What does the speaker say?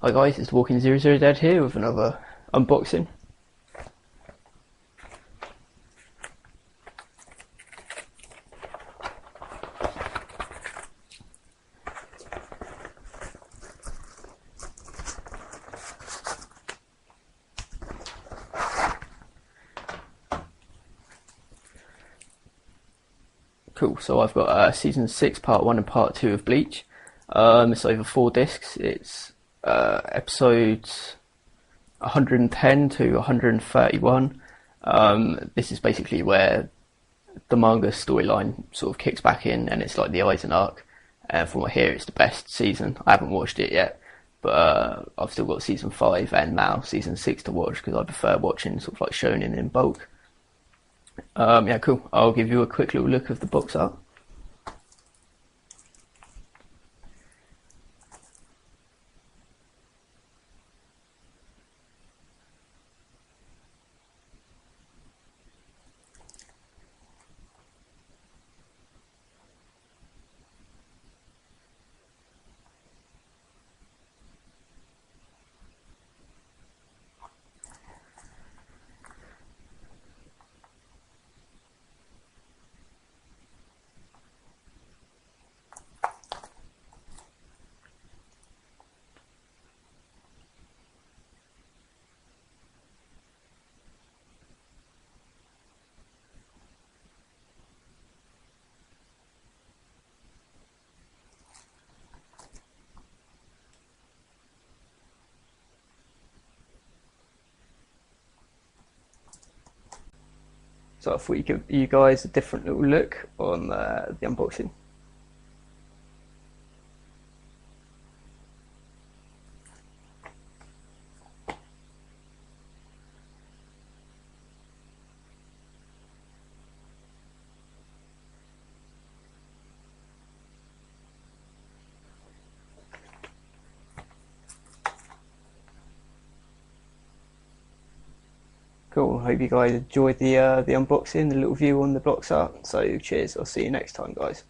Hi guys, it's Walking 00 Dead here with another unboxing. Cool, so I've got Season 6, Part 1 and Part 2 of Bleach. It's over 4 discs. It's episodes 110 to 131. This is basically where the manga storyline sort of kicks back in, and it's like the Eisen arc. And from what I hear, it's the best season. I haven't watched it yet, but I've still got Season 5 and now Season 6 to watch because I prefer watching sort of like shonen in bulk. Yeah, cool. I'll give you a quick little look of the box art. So I thought you give you guys a different little look on the unboxing. Cool. Hope you guys enjoyed the unboxing, the little view on the box art. So cheers. I'll see you next time, guys.